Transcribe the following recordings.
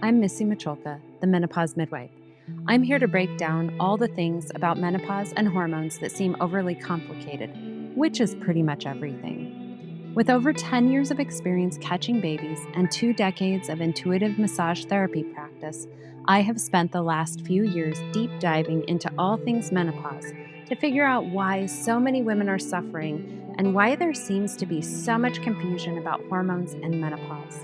I'm Missy Miculka, the Menopause Midwife. I'm here to break down all the things about menopause and hormones that seem overly complicated, which is pretty much everything. With over 10 years of experience catching babies and 2 decades of intuitive massage therapy practice, I have spent the last few years deep diving into all things menopause to figure out why so many women are suffering and why there seems to be so much confusion about hormones and menopause.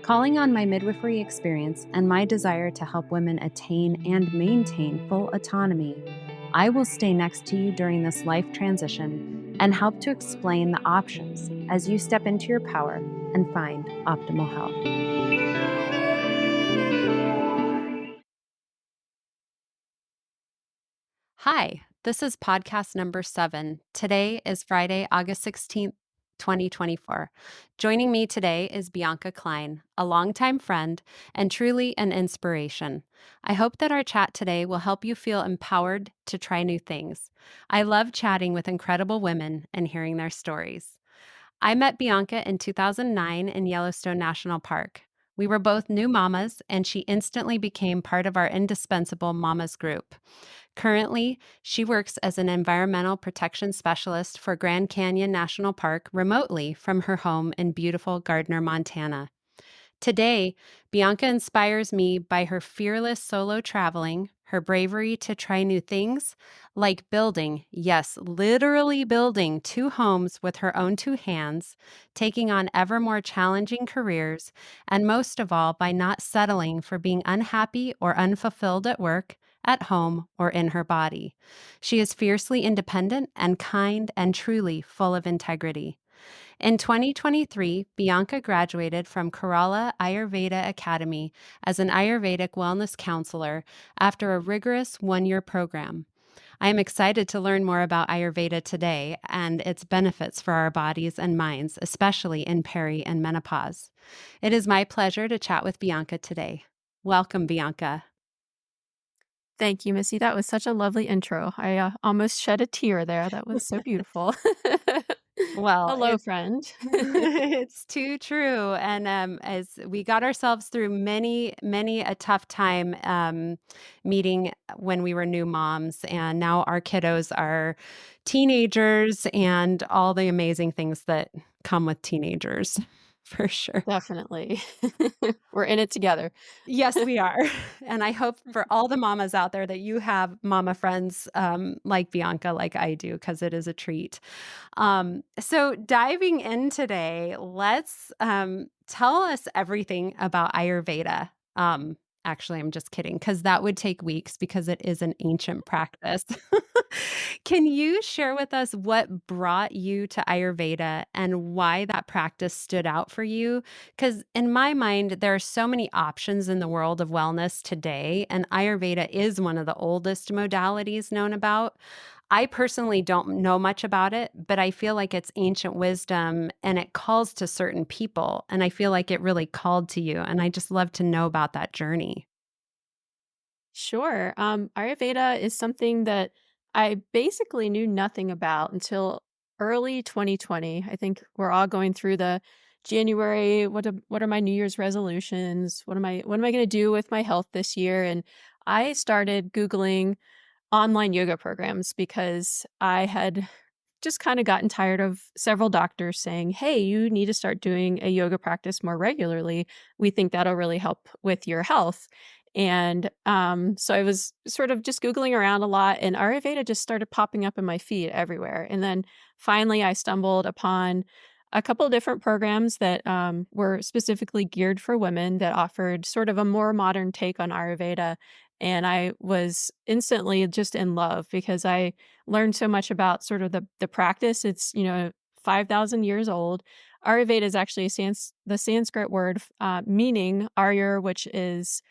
Calling on my midwifery experience and my desire to help women attain and maintain full autonomy, I will stay next to you during this life transition and help to explain the options as you step into your power and find optimal health. Hi, this is podcast number 7. Today is Friday, August 16th, 2024. Joining me today is Bianca Klein, a longtime friend and truly an inspiration. I hope that our chat today will help you feel empowered to try new things. I love chatting with incredible women and hearing their stories. I met Bianca in 2009 in Yellowstone National Park. We were both new mamas, and she instantly became part of our indispensable mamas group. Currently, she works as an environmental protection specialist for Grand Canyon National Park remotely from her home in beautiful Gardner, Montana. Today, Bianca inspires me by her fearless solo traveling, her bravery to try new things, like building, yes, literally building 2 homes with her own 2 hands, taking on ever more challenging careers, and most of all, by not settling for being unhappy or unfulfilled at work, at home, or in her body. She is fiercely independent and kind and truly full of integrity. In 2023, Bianca graduated from Kerala Ayurveda Academy as an Ayurvedic wellness counselor after a rigorous 1-year program. I am excited to learn more about Ayurveda today and its benefits for our bodies and minds, especially in peri and menopause. It is my pleasure to chat with Bianca today. Welcome, Bianca. Thank you, Missy. That was such a lovely intro. I almost shed a tear there. That was so beautiful. Well, Hello, friend. it's too true. And as we got ourselves through many a tough time meeting when we were new moms, and now our kiddos are teenagers and all the amazing things that come with teenagers, for sure. Definitely. We're in it together. Yes, we are. And I hope for all the mamas out there that you have mama friends like Bianca, like I do, because it is a treat. So diving in today, let's tell us everything about Ayurveda. Actually, I'm just kidding, because that would take weeks because it is an ancient practice. Can you share with us what brought you to Ayurveda and why that practice stood out for you? Because in my mind, there are so many options in the world of wellness today, and Ayurveda is one of the oldest modalities known about. I personally don't know much about it, but I feel like it's ancient wisdom and it calls to certain people. And I feel like it really called to you. And I just love to know about that journey. Sure. Ayurveda is something that I basically knew nothing about until early 2020. I think we're all going through the January. What are my New Year's resolutions? What am I going to do with my health this year? And I started Googling online yoga programs because I had just kind of gotten tired of several doctors saying, "Hey, you need to start doing a yoga practice more regularly. We think that'll really help with your health." And so I was sort of just Googling around a lot, and Ayurveda just started popping up in my feed everywhere. And then finally, I stumbled upon a couple of different programs that were specifically geared for women that offered sort of a more modern take on Ayurveda. And I was instantly just in love because I learned so much about sort of the practice. It's, 5,000 years old. Ayurveda is actually the Sanskrit word meaning Aryur, which is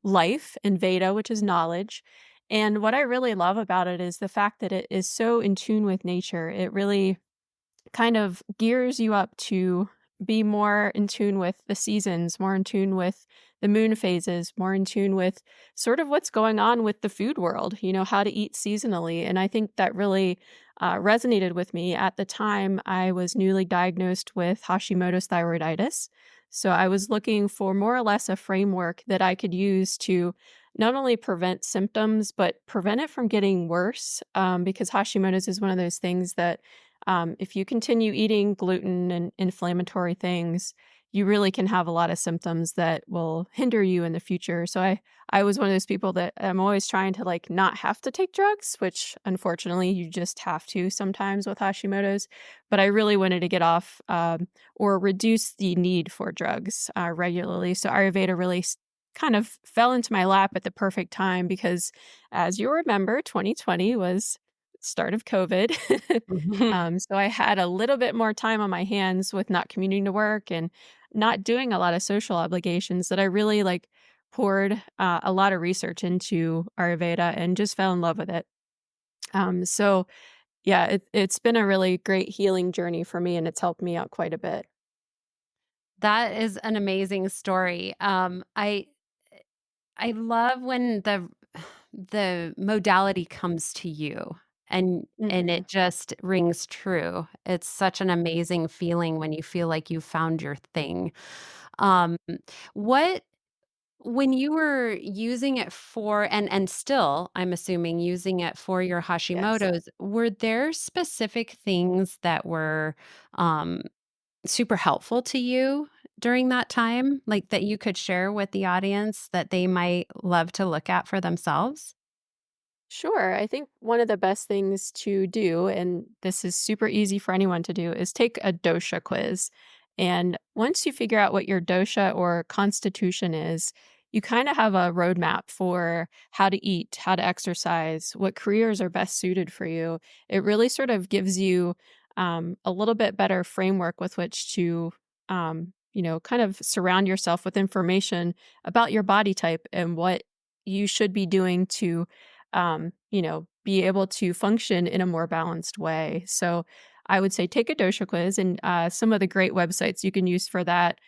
life, and Veda, which is knowledge. And what I really love about it is the fact that it is so in tune with nature. It really kind of gears you up to be more in tune with the seasons, more in tune with the moon phases, more in tune with sort of what's going on with the food world, how to eat seasonally. And I think that really resonated with me. At the time, I was newly diagnosed with Hashimoto's thyroiditis. So I was looking for more or less a framework that I could use to not only prevent symptoms, but prevent it from getting worse. Because Hashimoto's is one of those things that if you continue eating gluten and inflammatory things, you really can have a lot of symptoms that will hinder you in the future. So I was one of those people that I'm always trying to like not have to take drugs, which unfortunately you just have to sometimes with Hashimoto's. But I really wanted to get off or reduce the need for drugs regularly. So Ayurveda really kind of fell into my lap at the perfect time because, as you remember, 2020 was start of COVID. So I had a little bit more time on my hands with not commuting to work and not doing a lot of social obligations that I really like poured a lot of research into Ayurveda and just fell in love with it. So yeah, it's been a really great healing journey for me and it's helped me out quite a bit. That is an amazing story. I love when the modality comes to you and Mhm. it just rings true. It's such an amazing feeling when you feel like you found your thing. Um, what when you were using it for and still, I'm assuming using it for your Yes. Hashimoto's, were there specific things that were, um, super helpful to you during that time? Like, that you could share with the audience that they might love to look at for themselves? Sure. I think one of the best things to do, and this is super easy for anyone to do, is take a dosha quiz. And once you figure out what your dosha or constitution is, you kind of have a roadmap for how to eat, how to exercise, what careers are best suited for you. It really sort of gives you a little bit better framework with which to, kind of surround yourself with information about your body type and what you should be doing to be able to function in a more balanced way. So I would say take a dosha quiz and some of the great websites you can use for that.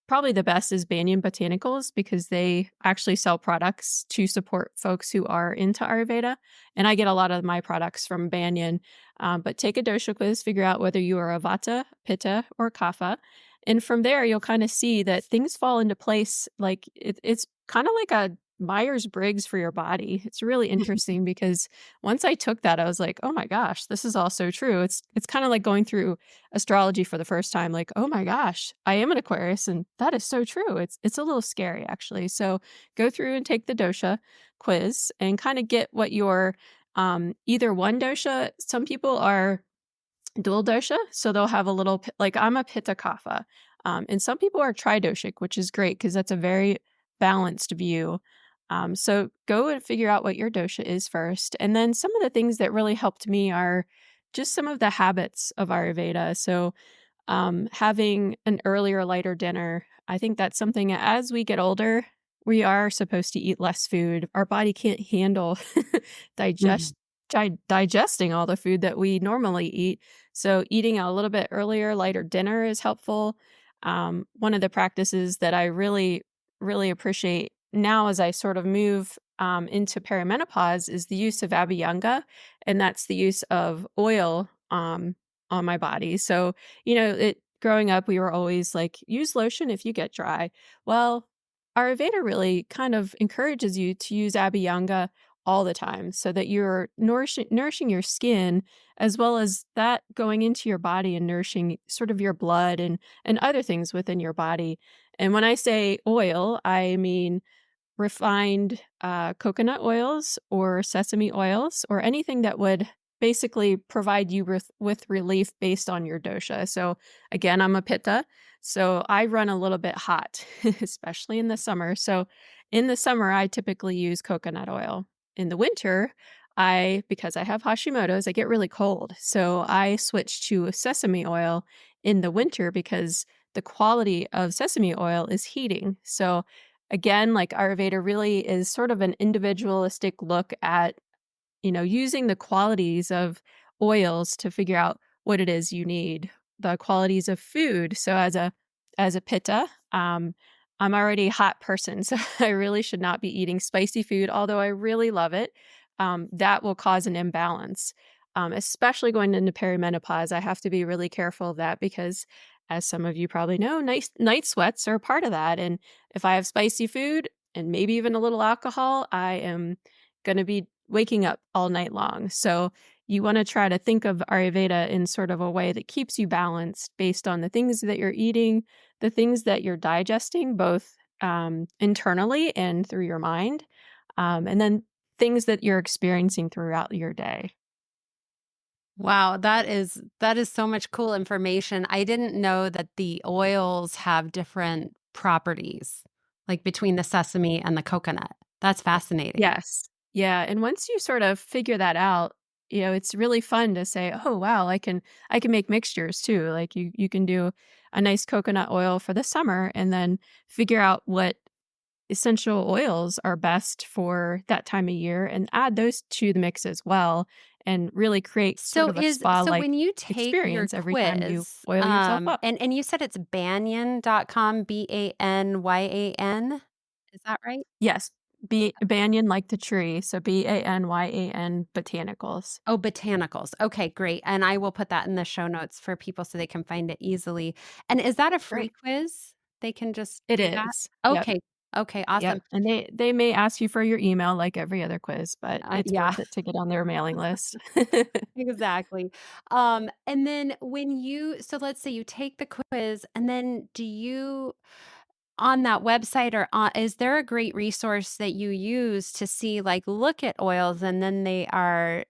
Probably the best is Banyan Botanicals because they actually sell products to support folks who are into Ayurveda. And I get a lot of my products from Banyan. But take a dosha quiz, figure out whether you are a vata, pitta, or kapha. And from there, you'll kind of see that things fall into place. Like it's kind of like a Myers Briggs for your body. It's really interesting because once I took that, I was like, oh my gosh, this is all so true. It's kind of like going through astrology for the first time, like, "Oh my gosh, I am an Aquarius, and that is so true." It's a little scary, actually. So, go through and take the dosha quiz and kinda get what your, either one dosha some people are dual dosha, so they'll have a little like, I'm a Pitta Kapha, and some people are tridoshic, which is great because that's a very balanced view. So go and figure out what your dosha is first, and then some of the things that really helped me are just some of the habits of Ayurveda. So having an earlier, lighter dinner. I think that's something as we get older, we are supposed to eat less food. Our body can't handle Mhm. digest digesting all the food that we normally eat. So eating a little bit earlier, lighter dinner is helpful. One of the practices that I really, really appreciate now as I sort of move into perimenopause is the use of abhyanga, and that's the use of oil on my body. So growing up, we were always like, use lotion if you get dry. Well, Ayurveda really kind of encourages you to use Abhyanga all the time so that you're nourishing your skin as well as that going into your body and nourishing sort of your blood and other things within your body. And when I say oil, I mean refined coconut oils or sesame oils or anything that would basically provide you with relief based on your dosha. So, again, I'm a pitta, so I run a little bit hot, especially in the summer. So, in the summer, I typically use coconut oil. In the winter, because I have Hashimoto's, I get really cold. So, I switch to sesame oil in the winter because the quality of sesame oil is heating. So, again, like Ayurveda really is sort of an individualistic look at, using the qualities of oils to figure out what it is you need, the qualities of food. So as a pitta, I'm already a hot person, so I really should not be eating spicy food, although I really love it. That will cause an imbalance. Especially going into perimenopause, I have to be really careful of that because as some of you probably know, night sweats are a part of that, and if I have spicy food and maybe even a little alcohol, I am gonna be waking up all night long. So you wanna try to think of Ayurveda in sort of a way that keeps you balanced based on the things that you're eating, the things that you're digesting, both, internally and through your mind, and then things that you're experiencing throughout your day. Wow, that is so much cool information. I didn't know that the oils have different properties, like between the sesame and the coconut. That's fascinating. Yes. Yeah, and once you sort of figure that out, it's really fun to say, "Oh, wow, I can make mixtures too." Like you can do a nice coconut oil for the summer and then figure out what essential oils are best for that time of year and add those to the mix as well and really create sort So of a is so spa-like when you take your experience every time you quiz, oil yourself up. and you said it's banyan.com, Banyan. Is that right? Yes, banyan like the tree, so Banyan botanicals. Oh, botanicals. Okay, great. And I will put that in the show notes for people so they can find it easily. And is that a free Great. quiz? They can just It do that? is. Yep. Okay. Okay, awesome. Yep, and they may ask you for your email like every other quiz, but it's Yeah. worth it to get on their mailing list. Exactly. And then when you so let's say you take the quiz and then do you on that website or on is there a great resource that you use to see like look at oils and then they are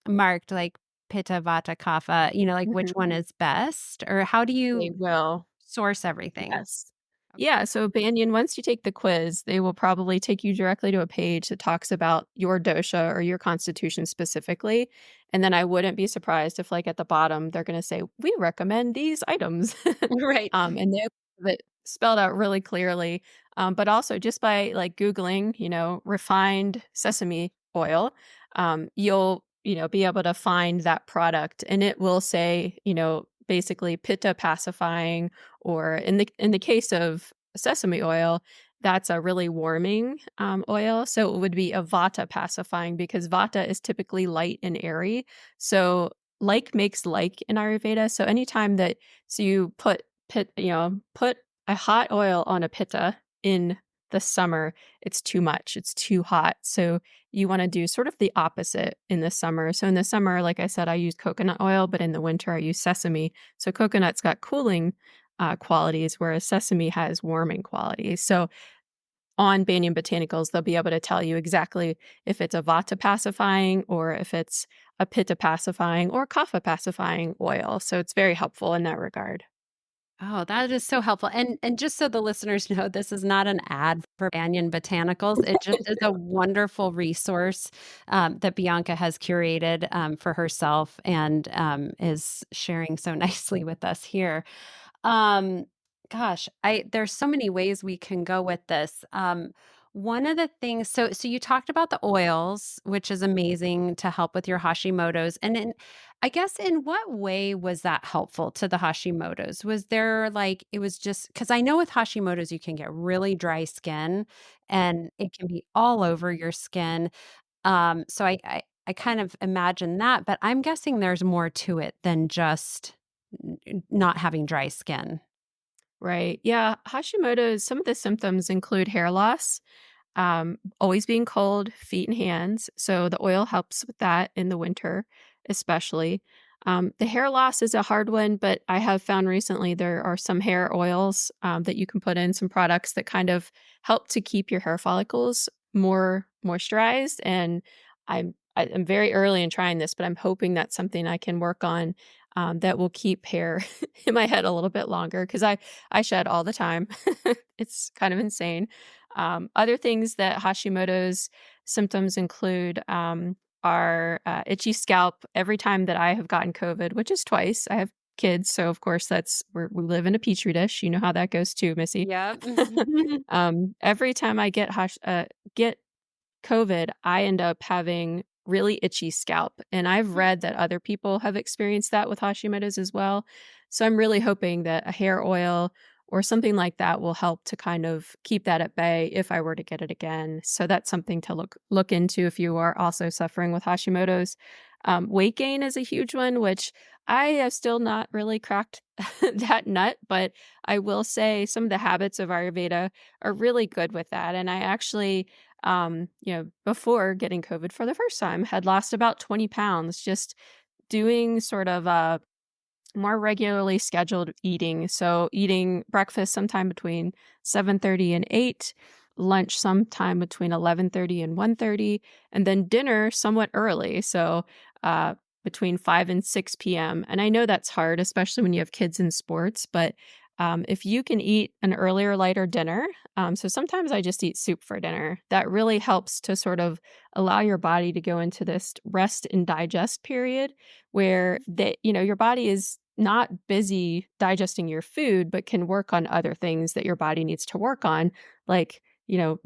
marked like pitta, vata, kapha, like which Mhm. one is best? Or how do They you will. source everything? Yes. Yeah, so Banyan, once you take the quiz, they will probably take you directly to a page that talks about your dosha or your constitution specifically. And then I wouldn't be surprised if, like, at the bottom, they're gonna say, "We recommend these items." Right. And they have it spelled out really clearly. But also just by, like, Googling, refined sesame oil, you'll be able to find that product, and it will say, basically pitta pacifying or in the case of sesame oil, that's a really warming, oil, so it would be a vata pacifying because vata is typically light and airy. So, like makes like in Ayurveda, so anytime that you put a hot oil on a pitta in the summer, it's too much, it's too hot, so you wanna do sort of the opposite in the summer. So in the summer, like I said, I use coconut oil, but in the winter, I use sesame. So coconut's got cooling, qualities, whereas sesame has warming qualities. So on Banyan Botanicals, they'll be able to tell you exactly if it's a vata pacifying or if it's a pitta pacifying or kapha pacifying oil. So it's very helpful in that regard. Oh, that is so helpful. And just so the listeners know, this is not an ad for Banyan Botanicals. It just is a wonderful resource that Bianca has curated for herself and is sharing so nicely with us here. Um, gosh, I there's so many ways we can go with this. One of the things, so you talked about the oils, which is amazing to help with your Hashimoto's, and I guess in what way was that helpful to the Hashimoto's? Was there like it was just because I know with Hashimoto's you can get really dry skin, and it can be all over your skin. So I kind of imagine that, but I'm guessing there's more to it than just not having dry skin. Right. Yeah. Hashimoto's, some of the symptoms include hair loss, always being cold, feet and hands. So the oil helps with that in the winter, especially. The hair loss is a hard one, but I have found recently there are some hair oils that you can put in, some products that kind of help to keep your hair follicles more moisturized. And I'm very early in trying this, but I'm hoping that's something I can work on that will keep hair in my head a little bit longer because I shed all the time. It's kind of insane. Other things that Hashimoto's symptoms include are itchy scalp. Every time that I have gotten COVID, which is twice, I have kids, so of course we live in a petri dish. You know how that goes too, Missy. Yep. Every time I get COVID, I end up having really itchy scalp, and I've read that other people have experienced that with Hashimoto's as well. So I'm really hoping that a hair oil or something like that will help to kind of keep that at bay if I were to get it again. So that's something to look into if you are also suffering with Hashimoto's. Weight gain is a huge one, which I have still not really cracked that nut, but I will say some of the habits of Ayurveda are really good with that. And I actually, before getting COVID for the first time, had lost about 20 pounds just doing sort of more regularly scheduled eating. So eating breakfast sometime between 7:30 and 8, lunch sometime between 11:30 and 1:30, and then dinner somewhat early. So between 5 and 6 p.m. And I know that's hard, especially when you have kids in sports, but if you can eat an earlier, lighter dinner, so sometimes I just eat soup for dinner. That really helps to sort of allow your body to go into this rest and digest period where your body is not busy digesting your food, but can work on other things that your body needs to work on, like,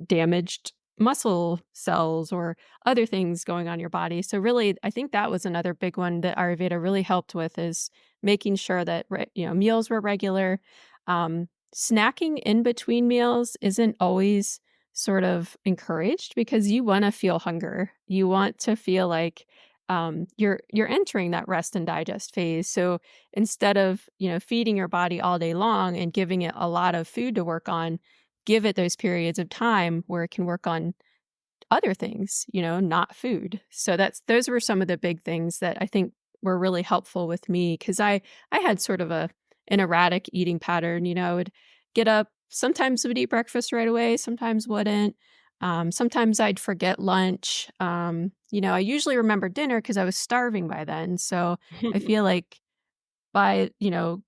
damaged muscle cells or other things going on in your body. So really, I think that was another big one that Ayurveda really helped with is making sure that, meals were regular. Snacking in between meals isn't always sort of encouraged because you want to feel hunger. You want to feel like you're entering that rest and digest phase. So instead of feeding your body all day long and giving it a lot of food to work on, give it those periods of time where it can work on other things, not food. So those were some of the big things that I think were really helpful with me because I had sort of an erratic eating pattern. I would get up, sometimes would eat breakfast right away, sometimes wouldn't. Sometimes I'd forget lunch. I usually remember dinner because I was starving by then. So I feel like by,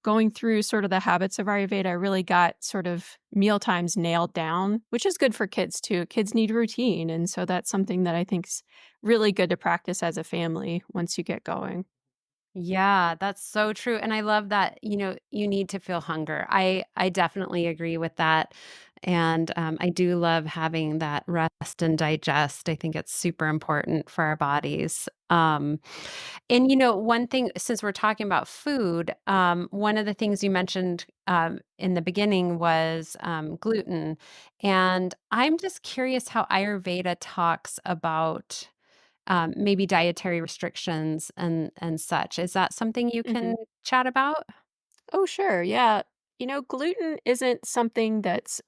going through sort of the habits of Ayurveda, I really got sort of meal times nailed down, which is good for kids too. Kids need routine. And so that's something that I think's really good to practice as a family once you get going. Yeah, that's so true, and I love that, you need to feel hunger. I definitely agree with that, and, I do love having that rest and digest. I think it's super important for our bodies. And, one thing since we're talking about food, one of the things you mentioned, in the beginning was, gluten, and I'm just curious how Ayurveda talks about maybe dietary restrictions and such. Is that something you can Mhm. chat about? Oh, sure. Yeah. Gluten isn't something that's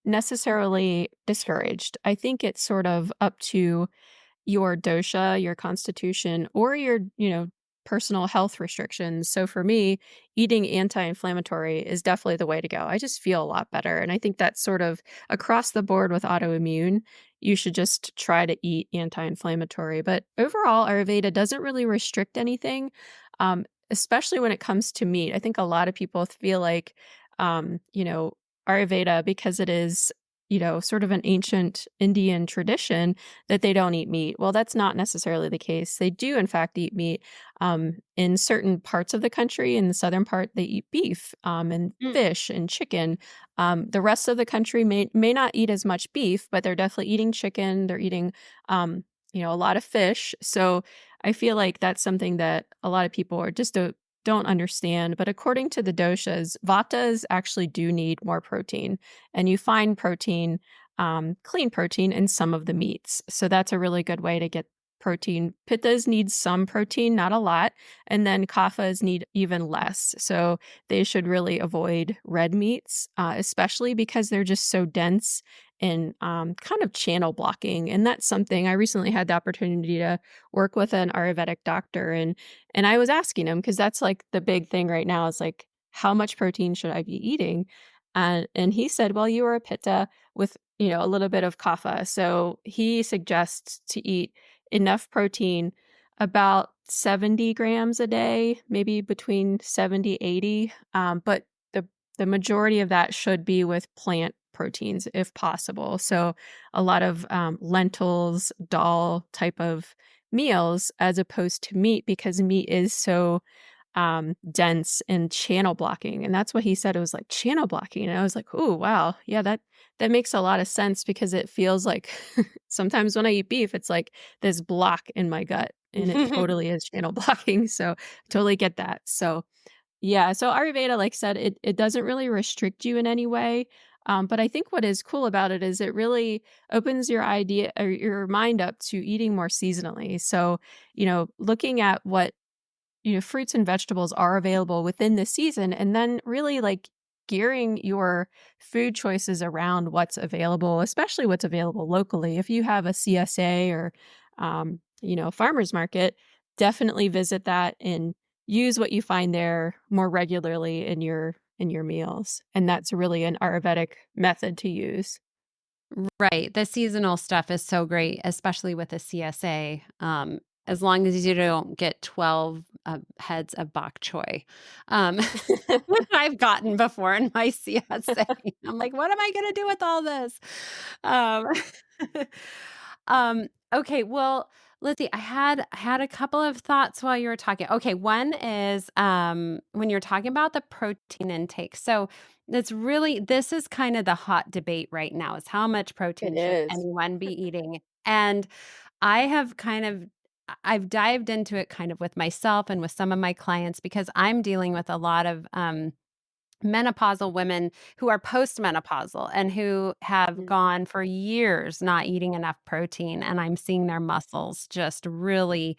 necessarily discouraged. I think it's sort of up to your dosha, your constitution, or your, personal health restrictions. So for me, eating anti-inflammatory is definitely the way to go. I just feel a lot better. And I think that's sort of across the board with autoimmune. You should just try to eat anti-inflammatory. But overall, Ayurveda doesn't really restrict anything, especially when it comes to meat. I think a lot of people feel like, Ayurveda, because it is sort of an ancient Indian tradition that they don't eat meat. Well, that's not necessarily the case. They do, in fact, eat meat. In certain parts of the country, in the southern part, they eat beef and Mm. fish and chicken. The rest of the country may not eat as much beef, but they're definitely eating chicken. They're eating, a lot of fish. So I feel like that's something that a lot of people are just don't understand. But according to the doshas, vatas actually do need more protein, and you find protein, clean protein, in some of the meats. So that's a really good way to get protein. Pittas need some protein, not a lot, and then kaphas need even less. So they should really avoid red meats, especially because they're just so dense and kind of channel blocking. And that's something I recently had the opportunity to work with an Ayurvedic doctor, and I was asking him because that's like the big thing right now is like how much protein should I be eating? And he said, "Well, you are a pitta with, a little bit of kapha." So he suggests to eat enough protein, about 70 grams a day, maybe between 70, 80. But the majority of that should be with plant proteins if possible. So a lot of lentils, dal type of meals as opposed to meat because meat is so dense and channel blocking. And that's what he said. It was like channel blocking. And I was like, oh wow. Yeah, that makes a lot of sense because it feels like sometimes when I eat beef, it's like this block in my gut. And it totally is channel blocking. So I totally get that. So yeah, so Ayurveda, like I said, it doesn't really restrict you in any way. But I think what is cool about it is it really opens your idea or your mind up to eating more seasonally. So, looking at what fruits and vegetables are available within the season and then really like gearing your food choices around what's available, especially what's available locally. If you have a CSA or farmers market, definitely visit that and use what you find there more regularly in your meals. And that's really an Ayurvedic method to use. Right. The seasonal stuff is so great, especially with a CSA. As long as you don't get 12 heads of bok choy, um, which I've gotten before in my CSA. I'm like, what am I going to do with all this? Um, okay. Well, let's see. I had a couple of thoughts while you were talking. Okay. One is when you're talking about the protein intake. So, this is kind of the hot debate right now is how much It protein should is. anyone be eating? And I have I've dived into it kind of with myself and with some of my clients because I'm dealing with a lot of menopausal women who are postmenopausal and who have Mhm. gone for years not eating enough protein. And I'm seeing their muscles just really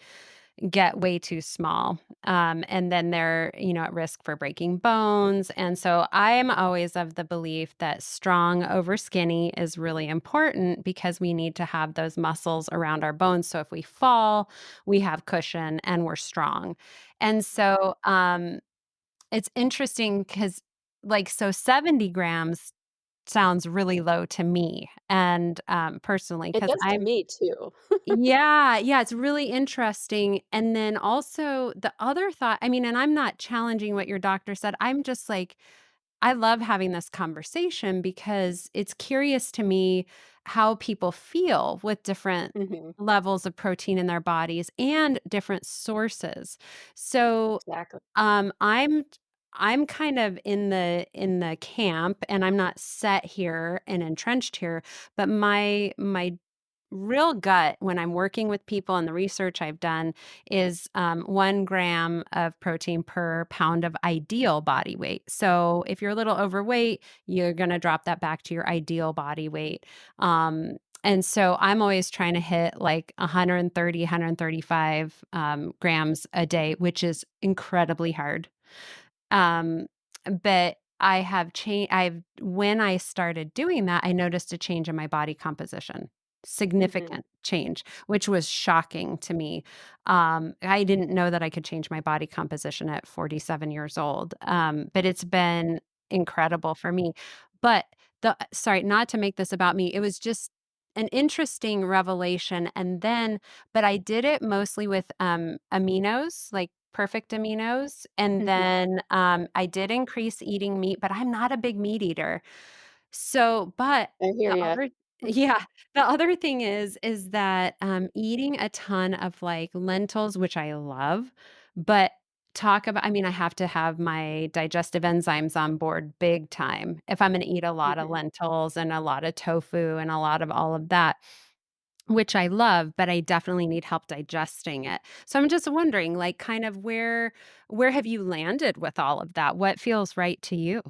get way too small. And then they're, at risk for breaking bones. And so I am always of the belief that strong over skinny is really important because we need to have those muscles around our bones. So if we fall, we have cushion and we're strong. And so it's interesting because, like, so 70 grams sounds really low to me. And personally, It because does to me too. yeah, yeah, it's really interesting. And then also the other thought, I mean, and I'm not challenging what your doctor said. I'm just like, I love having this conversation because it's curious to me how people feel with different Mhm. levels of protein in their bodies and different sources. So Exactly. um, I'm I'm kind of in the camp and I'm not set here and entrenched here, but my real gut when I'm working with people and the research I've done is 1 gram of protein per pound of ideal body weight. So if you're a little overweight, you're going to drop that back to your ideal body weight. And so I'm always trying to hit like 130, 135 grams a day, which is incredibly hard. Um, but I have changed. When I started doing that, I noticed a change in my body composition, Mhm. significant change, which was shocking to me. I didn't know that I could change my body composition at 47 years old. But it's been incredible for me. But sorry, not to make this about me, it was just an interesting revelation. But I did it mostly with aminos, like perfect aminos. And Mhm. then I did increase eating meat, but I'm not a big meat eater. So, but I hear the ya. other, yeah, the other thing is that eating a ton of like lentils, which I love, but I mean, I have to have my digestive enzymes on board big time if I'm going to eat a lot of Mhm. lentils and a lot of tofu and a lot of all of that, which I love, but I definitely need help digesting it. So I'm just wondering, like, kind of where have you landed with all of that? What feels right to you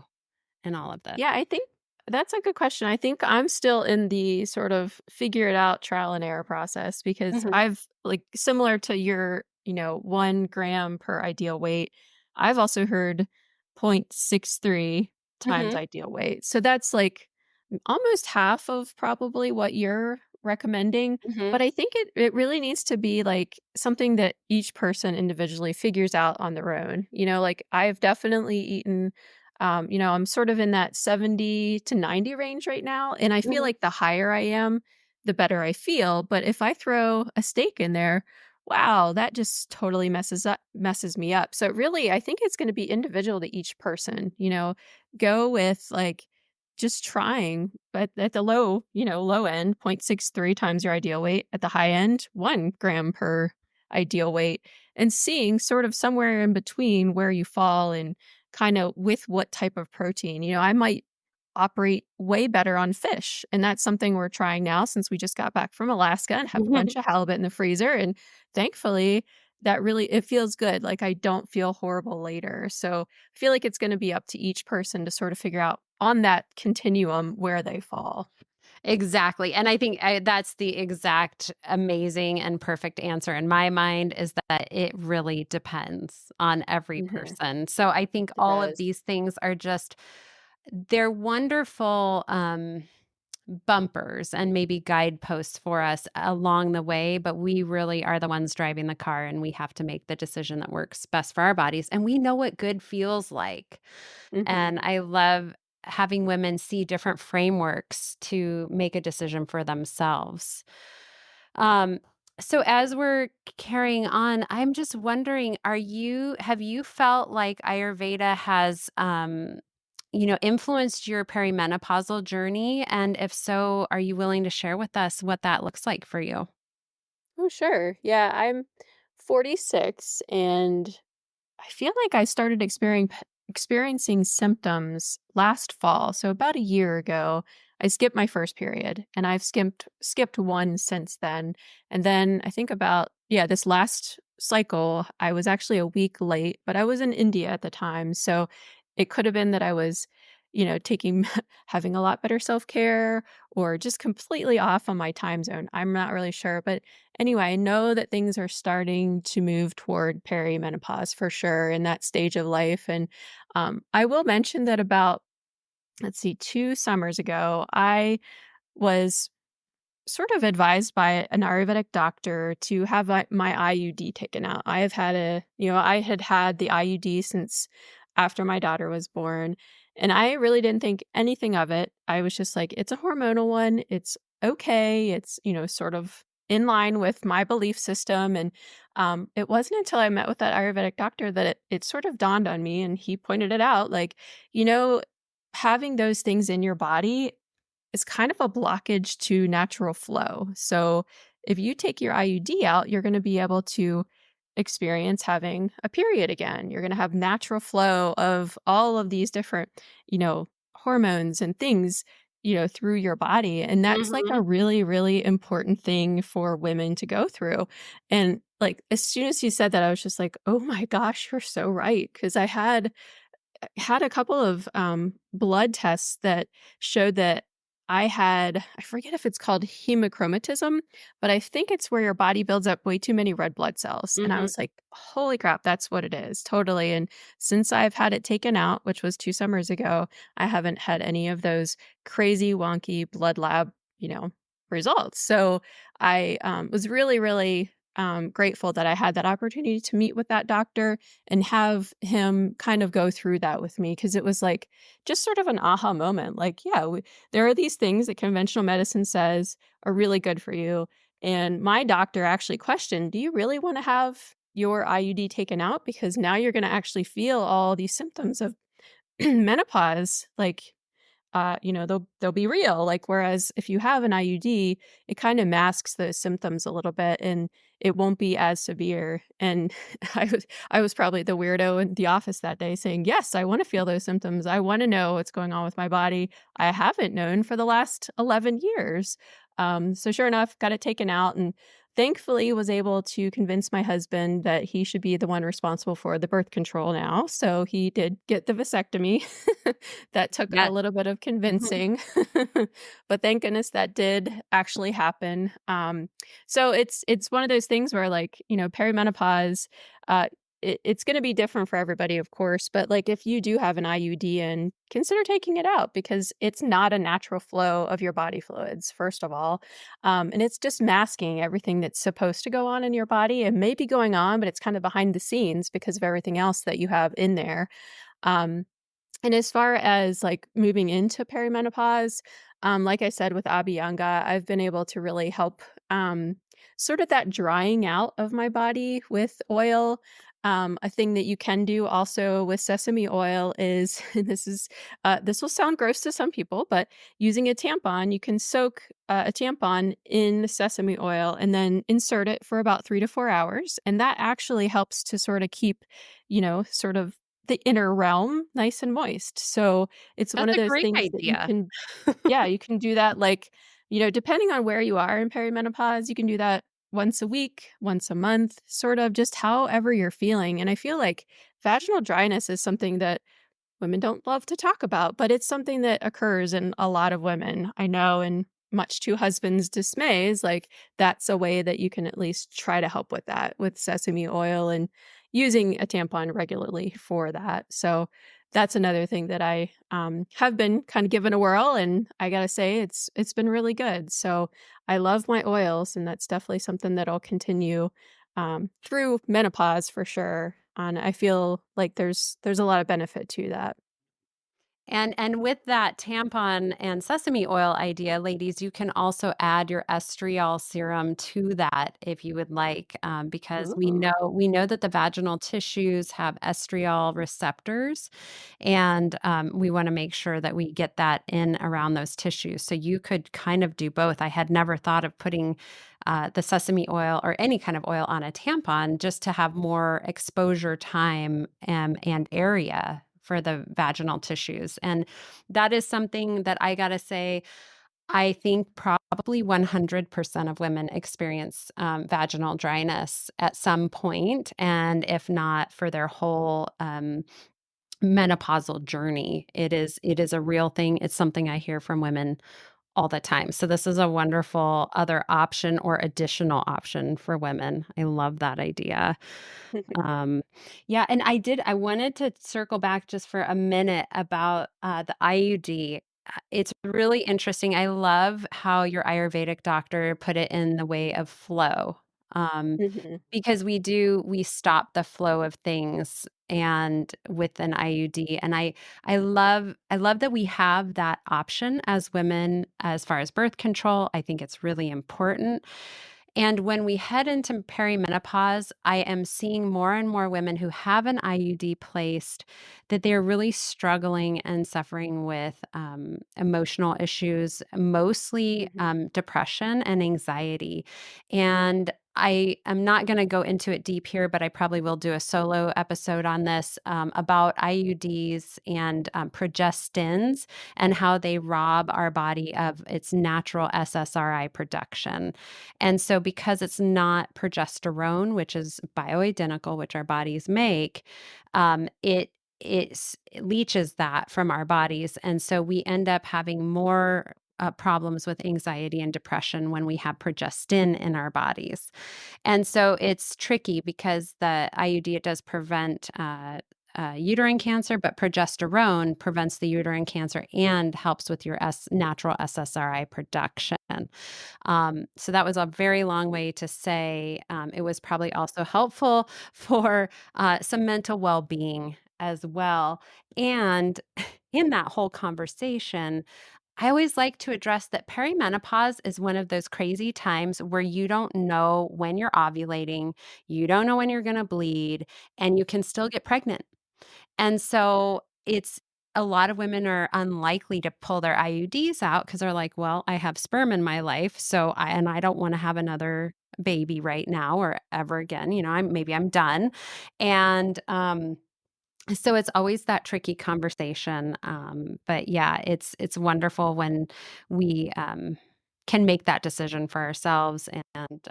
in all of this? Yeah, I think that's a good question. I think I'm still in the sort of figure it out trial and error process because Mhm, I've like similar to your, 1 gram per ideal weight. I've also heard 0.63 times mhm, ideal weight. So that's like almost half of probably what you're recommending. mhm, But I think it really needs to be like something that each person individually figures out on their own. Like I've definitely eaten I'm sort of in that 70 to 90 range right now. And I feel mhm. like the higher I am, the better I feel. But if I throw a steak in there, wow, that just totally messes me up. So really, I think it's going to be individual to each person, go with like just trying, but at the low end, 0.63 times your ideal weight. At the high end, 1 gram per ideal weight, and seeing sort of somewhere in between where you fall and kind of with what type of protein. I might operate way better on fish, and that's something we're trying now since we just got back from Alaska and have a bunch of halibut in the freezer, and thankfully, that really it feels good, like, I don't feel horrible later, so I feel like it's gonna be up to each person to sort of figure out on that continuum where they fall. Exactly, and I think that's the exact amazing and perfect answer in my mind is that it really depends on every Mhm. person. So I think It all of does. these things are just they're wonderful, bumpers and maybe guideposts for us along the way, but we really are the ones driving the car, and we have to make the decision that works best for our bodies, and we know what good feels like. Mhm. And I love having women see different frameworks to make a decision for themselves. Um, so as we're carrying on, I'm just wondering, have you felt like Ayurveda has influenced your perimenopausal journey? And if so, are you willing to share with us what that looks like for you? Oh, sure. Yeah, I'm 46 and I feel like I started experiencing symptoms last fall. So about a year ago, I skipped my first period and I've skipped one since then. And then I think about this last cycle, I was actually a week late, but I was in India at the time. So it could have been that I was, taking having a lot better self-care or just completely off on my time zone. I'm not really sure, but anyway, I know that things are starting to move toward perimenopause for sure in that stage of life. And I will mention that about, let's see, 2 summers ago, I was sort of advised by an Ayurvedic doctor to have my IUD taken out. I have had I had had the IUD since after my daughter was born, and I really didn't think anything of it. I was just like, it's a hormonal one. It's okay. It's, sort of in line with my belief system. And it wasn't until I met with that Ayurvedic doctor that it sort of dawned on me, and he pointed it out like, you know, having those things in your body is kind of a blockage to natural flow. So if you take your IUD out, you're going to be able to experience having a period again. You're going to have natural flow of all of these different, hormones and things, through your body. And that's like a Mhm. really, really important thing for women to go through. And like as soon as he said that, I was just like, oh my gosh, you're so right. Cause I had a couple of, blood tests that showed that I forget if it's called hemochromatisim, but I think it's where your body builds up way too many red blood cells, and I Mhm. was like, "Holy crap, that's what it is, totally," and since I've had it taken out, which was 2 summers ago, I haven't had any of those crazy wonky blood lab, results, so I, was really, really, grateful that I had that opportunity to meet with that doctor and have him kind of go through that with me because it was like just sort of an aha moment. Like, yeah, there are these things that conventional medicine says are really good for you. And my doctor actually questioned, do you really want to have your IUD taken out? Because now you're going to actually feel all these symptoms of menopause. Like, they'll be real. Like, whereas if you have an IUD, it kind of masks those symptoms a little bit and it won't be as severe. And I was probably the weirdo in the office that day saying, "Yes, I want to feel those symptoms. I want to know what's going on with my body. I haven't known for the last 11 years." So sure enough, got it taken out and thankfully was able to convince my husband that he should be the one responsible for the birth control now. So he did get the vasectomy. That took a Yes. little bit of convincing, but thank goodness that did actually happen. So it's one of those things where like, perimenopause, uh, it's going to be different for everybody, of course. But like, if you do have an IUD in, consider taking it out because it's not a natural flow of your body fluids, first of all. And it's just masking everything that's supposed to go on in your body. It may be going on, but it's kind of behind the scenes because of everything else that you have in there. Um, and as far as, like, moving into perimenopause, like I said with Abhyanga, I've been able to really help, sort of that drying out of my body with oil. A thing that you can do also with sesame oil is and this will sound gross to some people, but using a tampon, you can soak, a tampon in sesame oil and then insert it for about 3 to 4 hours, and that actually helps to sorta keep, sort of the inner realm nice and moist. So, it's one That's of a those great things that you idea. can yeah, you can do that, like, depending on where you are in perimenopause, you can do that once a week, once a month, sort of just however you're feeling, and I feel like vaginal dryness is something that women don't love to talk about, but it's something that occurs in a lot of women. I know, and much to husbands' dismays, like that's a way that you can at least try to help with that with sesame oil and using a tampon regularly for that. So that's another thing that I have been kind of given a whirl, and I gotta say it's been really good. So I love my oils, and that's definitely something that I'll continue through menopause for sure. And I feel like there's a lot of benefit to that. And with that tampon and sesame oil idea, ladies, you can also add your estriol serum to that if you would like, because Ooh. we know that the vaginal tissues have estriol receptors, and we want to make sure that we get that in around those tissues. So you could kind of do both. I had never thought of putting the sesame oil or any kind of oil on a tampon just to have more exposure time and area for the vaginal tissues. And that is something that I got to say, I think probably 100% of women experience vaginal dryness at some point, and if not for their whole menopausal journey. It is a real thing. It's something I hear from women all the time. So this is a wonderful other option or additional option for women. I love that idea. Um, yeah, and I wanted to circle back just for a minute about the IUD. It's really interesting. I love how your Ayurvedic doctor put it in the way of flow. Um, Mhm, because we stop the flow of things and with an IUD. And I love that we have that option as women as far as birth control. I think it's really important. And when we head into perimenopause, I am seeing more and more women who have an IUD placed that they're really struggling and suffering with emotional issues, mostly mhm. depression and anxiety. And I am not going to go into it deep here, but I probably will do a solo episode on this about IUDs and progestins and how they rob our body of its natural SSRI production. And so, because it's not progesterone, which is bioidentical, which our bodies make, it leaches that from our bodies, and so we end up having more problems with anxiety and depression when we have progestin in our bodies. And so it's tricky because the IUD, it does prevent uterine cancer, but progesterone prevents the uterine cancer and helps with your natural SSRI production. So that was a very long way to say it was probably also helpful for some mental well being as well. And in that whole conversation, I always like to address that perimenopause is one of those crazy times where you don't know when you're ovulating, you don't know when you're going to bleed, and you can still get pregnant. And so it's a lot of women are unlikely to pull their IUDs out because they're like, well, I have sperm in my life, and I don't want to have another baby right now or ever again. You know, I'm done. And so it's always that tricky conversation, but yeah, it's wonderful when we, can make that decision for ourselves and,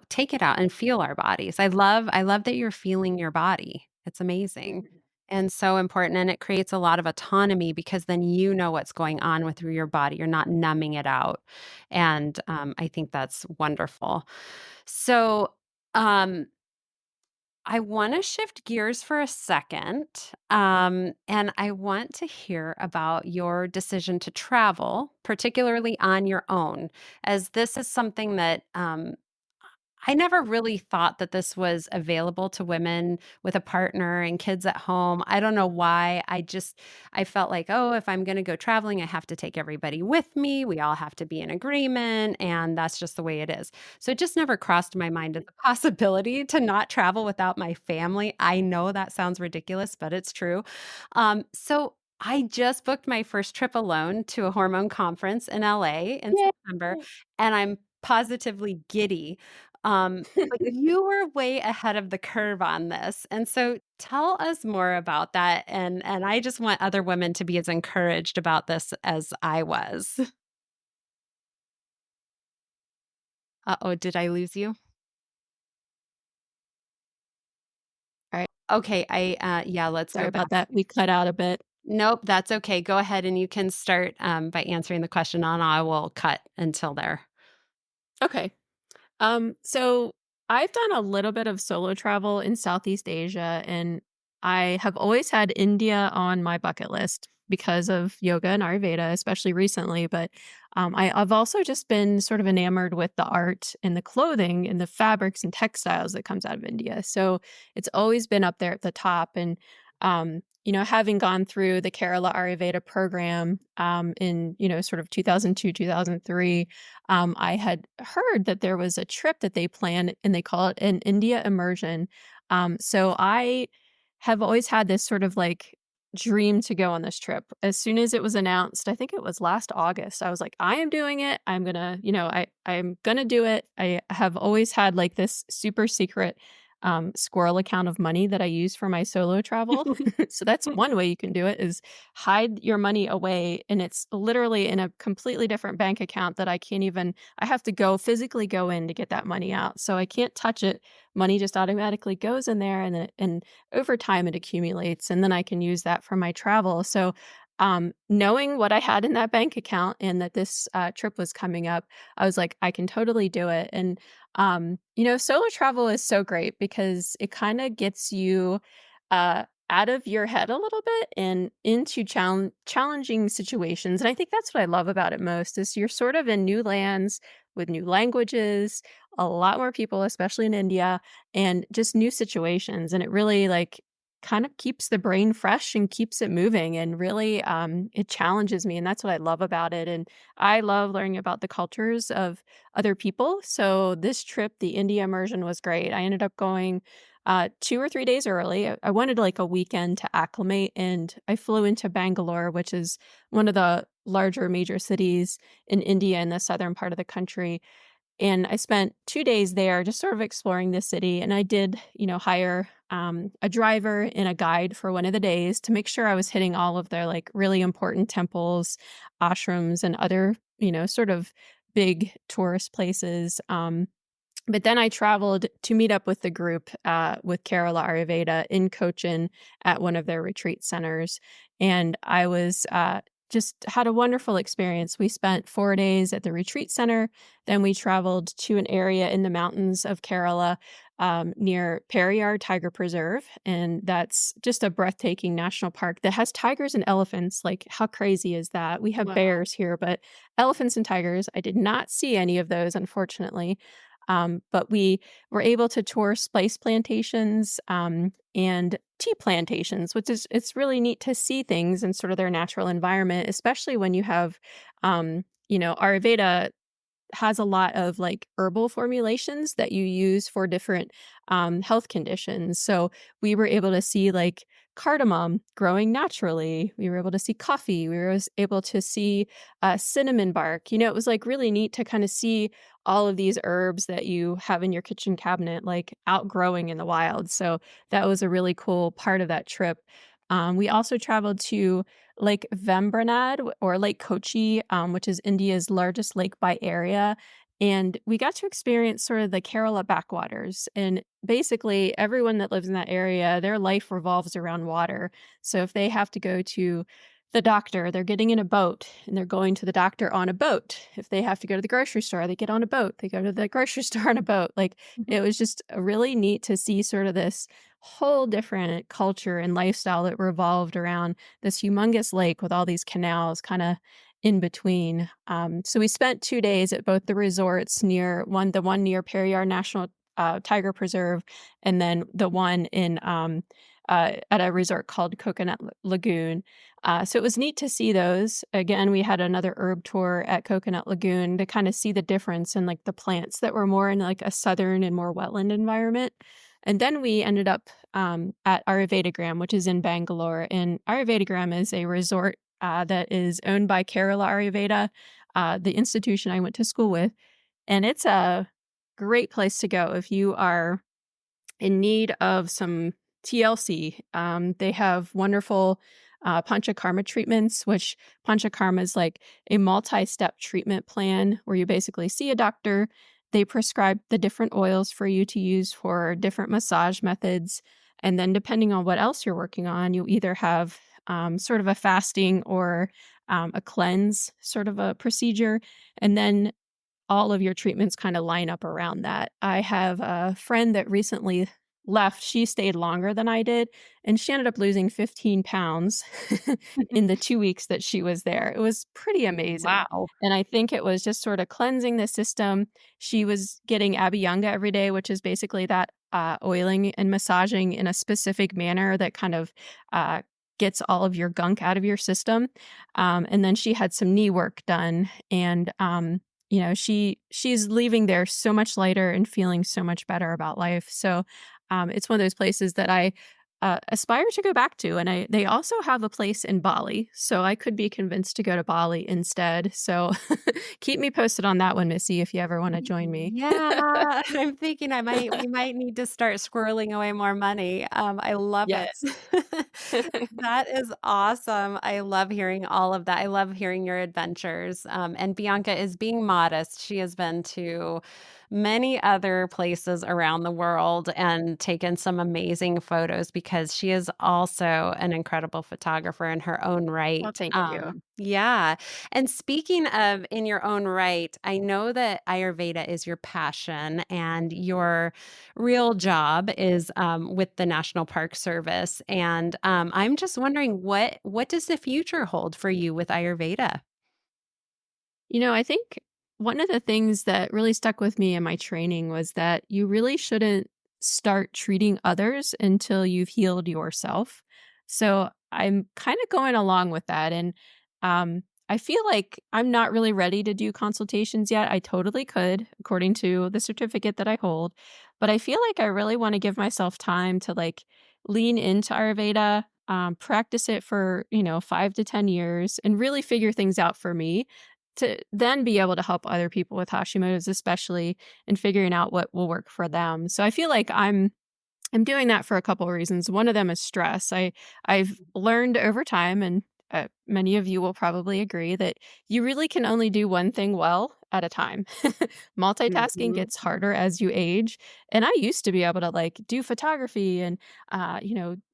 take it out and feel our bodies. I love that you're feeling your body. It's amazing Mhm. and so important, and it creates a lot of autonomy because then you know what's going on with your body. You're not numbing it out, and, I think that's wonderful. So, um I want to shift gears for a second, and I want to hear about your decision to travel, particularly on your own, as this is something that I never really thought that this was available to women with a partner and kids at home. I don't know why. I felt like, oh, if I'm going to go traveling, I have to take everybody with me. We all have to be in agreement. And that's just the way it is. So it just never crossed my mind as a possibility to not travel without my family. I know that sounds ridiculous, but it's true. So I just booked my first trip alone to a hormone conference in LA in Yay. September, and I'm positively giddy. But you were way ahead of the curve on this, and so tell us more about that, and I just want other women to be as encouraged about this as I was. Uh-oh, did I lose you? Alright. Okay, yeah, let's Sorry go about back. that. We cut out a bit. Nope, that's okay. Go ahead and you can start, by answering the question, and I will cut until there. Okay. So I've done a little bit of solo travel in Southeast Asia, and I have always had India on my bucket list because of yoga and Ayurveda, especially recently. But I've also just been sort of enamored with the art and the clothing and the fabrics and textiles that comes out of India. So it's always been up there at the top. And having gone through the Kerala Ayurveda program in sort of 2002, 2003. I had heard that there was a trip that they plan and they call it an India immersion. So I have always had this sort of like dream to go on this trip. As soon as it was announced, I think it was last August, I was like, I am doing it. I'm gonna, I'm gonna do it. I have always had like this super secret squirrel account of money that I use for my solo travel. So that's one way you can do it is hide your money away, and it's literally in a completely different bank account that I have to go physically go in to get that money out. So I can't touch it. Money just automatically goes in there, and over time it accumulates, and then I can use that for my travel. So knowing what I had in that bank account and that this trip was coming up, I was like, I can totally do it. And solo travel is so great because it kind of gets you out of your head a little bit and into challenging situations. And I think that's what I love about it most is you're sort of in new lands with new languages, a lot more people, especially in India, and just new situations. And it really like kind of keeps the brain fresh and keeps it moving and really it challenges me, and that's what I love about it. And I love learning about the cultures of other people. So this trip, the India immersion, was great. I ended up going 2 or 3 days early. I wanted like a weekend to acclimate, and I flew into Bangalore, which is one of the larger major cities in India in the southern part of the country. And I spent 2 days there just sort of exploring the city. And I did, hire a driver and a guide for one of the days to make sure I was hitting all of their like really important temples, ashrams, and other, sort of big tourist places. But then I traveled to meet up with the group with Kerala Ayurveda in Cochin at one of their retreat centers. And I was just had a wonderful experience. We spent 4 days at the retreat center. Then we traveled to an area in the mountains of Kerala near Periyar Tiger Preserve. And that's just a breathtaking national park that has tigers and elephants. Like, how crazy is that? We have Wow. bears here, but elephants and tigers, I did not see any of those, unfortunately. But we were able to tour spice plantations and tea plantations, which is it's really neat to see things in sort of their natural environment, especially when you have, Ayurveda has a lot of like herbal formulations that you use for different health conditions. So we were able to see like cardamom growing naturally. We were able to see coffee. Able to see cinnamon bark. It was like really neat to kind of see all of these herbs that you have in your kitchen cabinet like outgrowing in the wild. So that was a really cool part of that trip. We also traveled to Lake Vembranad or Lake Kochi, which is India's largest lake by area. And we got to experience sort of the Kerala backwaters. And basically, everyone that lives in that area, their life revolves around water. So if they have to go to the doctor, they're getting in a boat and they're going to the doctor on a boat. If they have to go to the grocery store, they get on a boat. They go to the grocery store on a boat. Like it was just really neat to see sort of this whole different culture and lifestyle that revolved around this humongous lake with all these canals kind of in between. So we spent 2 days at both the resorts the one near Periyar National Tiger Preserve, and then the one in at a resort called Coconut Lagoon. So it was neat to see those. Again, we had another herb tour at Coconut Lagoon to kind of see the difference in like the plants that were more in like a southern and more wetland environment. And then we ended up at Ayurvedigram, which is in Bangalore. And Ayurvedigram is a resort that is owned by Kerala Ayurveda, the institution I went to school with. And it's a great place to go if you are in need of some TLC. They have wonderful panchakarma treatments, which panchakarma is like a multi-step treatment plan where you basically see a doctor. They prescribe the different oils for you to use for different massage methods. And then depending on what else you're working on, you either have sort of a fasting or a cleanse sort of a procedure. And then all of your treatments kinda line up around that. I have a friend that recently left, she stayed longer than I did, and she ended up losing 15 pounds in the 2 weeks that she was there. It was pretty amazing, Wow. and I think it was just sorta cleansing the system. She was getting Abhyanga every day, which is basically that, oiling and massaging in a specific manner that kind of, uh, gets all of your gunk out of your system, and then she had some knee work done, and, she's leaving there so much lighter and feeling so much better about life. So, it's one of those places that I, aspire to go back to, and they also have a place in Bali, so I could be convinced to go to Bali instead. So, keep me posted on that one, Missy, if you ever wanna join me. Yeah, I'm thinking we might need to start squirreling away more money. I love it. Yes. That is awesome. I love hearing all of that. I love hearing your adventures. And Bianca is being modest. She has been to many other places around the world and taken some amazing photos because she is also an incredible photographer in her own Well, right. thank you. Yeah. And speaking of in your own right, I know that Ayurveda is your passion and your real job is with the National Park Service. And I'm just wondering what does the future hold for you with Ayurveda? I think one of the things that really stuck with me in my training was that you really shouldn't start treating others until you've healed yourself. So I'm kind of going along with that. And I feel like I'm not really ready to do consultations yet. I totally could, according to the certificate that I hold. But I feel like I really want to give myself time to lean into Ayurveda. Practice it for 5 to 10 years and really figure things out for me to then be able to help other people with Hashimoto's especially and figuring out what will work for them. So I feel like I'm doing that for a couple of reasons. One of them is stress. I've learned over time, and many of you will probably agree that you really can only do one thing well at a time. Multitasking Mhm. gets harder as you age, and I used to be able to do photography and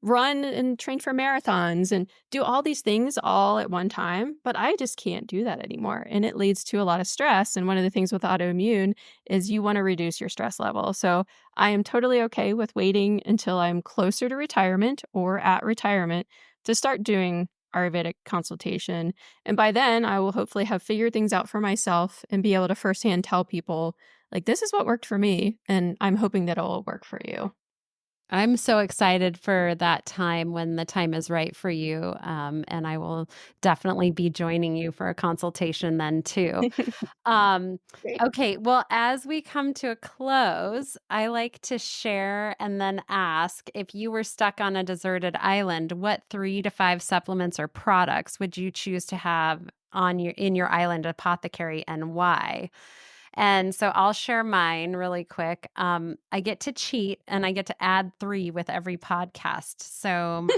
run and train for marathons and do all these things all at one time. But I just can't do that anymore, and it leads to a lot of stress. And one of the things with autoimmune is you want to reduce your stress level. So I am totally okay with waiting until I'm closer to retirement or at retirement to start doing Ayurvedic consultation. And by then, I will hopefully have figured things out for myself and be able to firsthand tell people, this is what worked for me. And I'm hoping that it will work for you. I'm so excited for that time when the time is right for you. And I will definitely be joining you for a consultation then too. Um, Great. okay, well, as we come to a close, I like to share and then ask if you were stuck on a deserted island, what 3 to 5 supplements or products would you choose to have on your in your island apothecary and why? And so I'll share mine really quick. I get to cheat and I get to add 3 with every podcast. So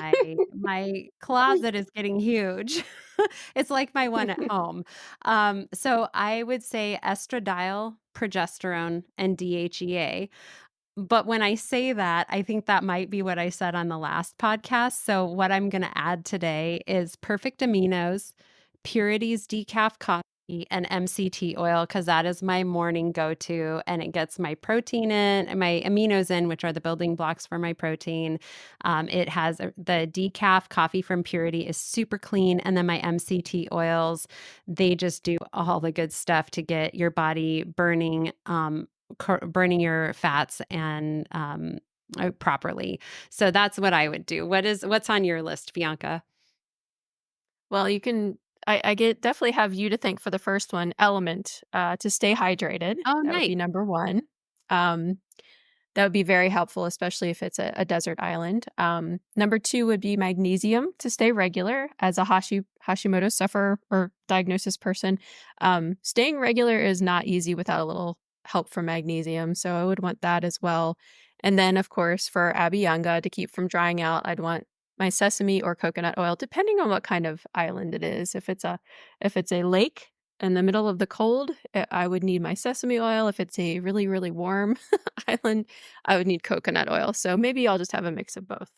my closet is getting huge. It's like my one at home. So I would say estradiol, progesterone, and DHEA. But when I say that, I think that might be what I said on the last podcast. So what I'm going to add today is perfect aminos, Purity's decaf coffee, and MCT oil because that is my morning go-to and it gets my protein in and my aminos in, which are the building blocks for my protein. It has the decaf coffee from Purity is super clean. And then my MCT oils, they just do all the good stuff to get your body burning burning your fats and properly. So that's what I would do. What's on your list, Bianca? Well, you can. I get definitely have you to thank for the first one, element, to stay hydrated. Oh, That would nice. be number one. Um, That would be very helpful, especially if it's a desert island. Number 2 would be magnesium to stay regular as a Hashimoto sufferer or diagnosis person. Staying regular is not easy without a little help from magnesium, so I would want that as well. And then, of course, for Abhyanga to keep from drying out, I'd want my sesame or coconut oil, depending on what kind of island it is. If it's a lake, in the middle of the cold, I would need my sesame oil. If it's a really, really warm island, I would need coconut oil. So maybe I'll just have a mix of both.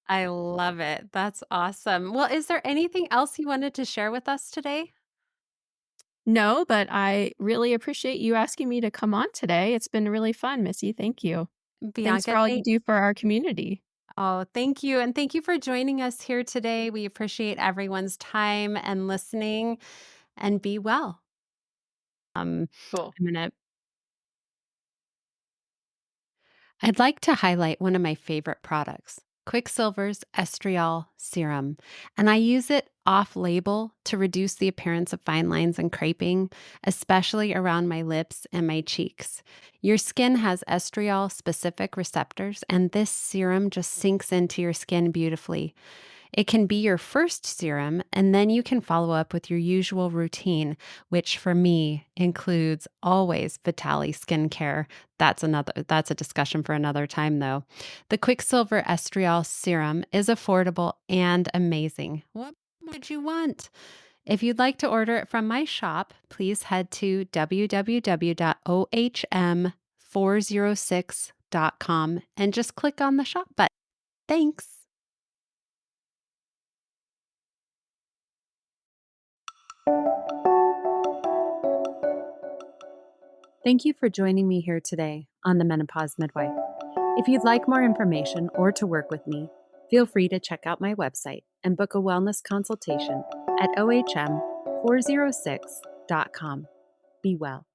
I love it. That's awesome. Well, is there anything else you wanted to share with us today? No, but I really appreciate you asking me to come on today. It's been really fun, Missy. Thank you. Thanks for Bianca, all you thank do for our community. Oh, thank you. And thank you for joining us here today. We appreciate everyone's time and listening and be well. Um, Cool. I'm gonna I'd like to highlight one of my favorite products, Quicksilver's estriol serum, and I use it off label to reduce the appearance of fine lines and creping, especially around my lips and my cheeks. Your skin has estriol specific receptors, and this serum just sinks into your skin beautifully. It can be your first serum, and then you can follow up with your usual routine, which for me includes always Vitali skincare. That's a discussion for another time though. The Quicksilver Estriol Serum is affordable and amazing. What would you want? If you'd like to order it from my shop, please head to www.ohm406.com and just click on the shop button. Thanks. Thank you for joining me here today on the Menopause Midwife. If you'd like more information or to work with me, feel free to check out my website and book a wellness consultation at ohm406.com. Be well.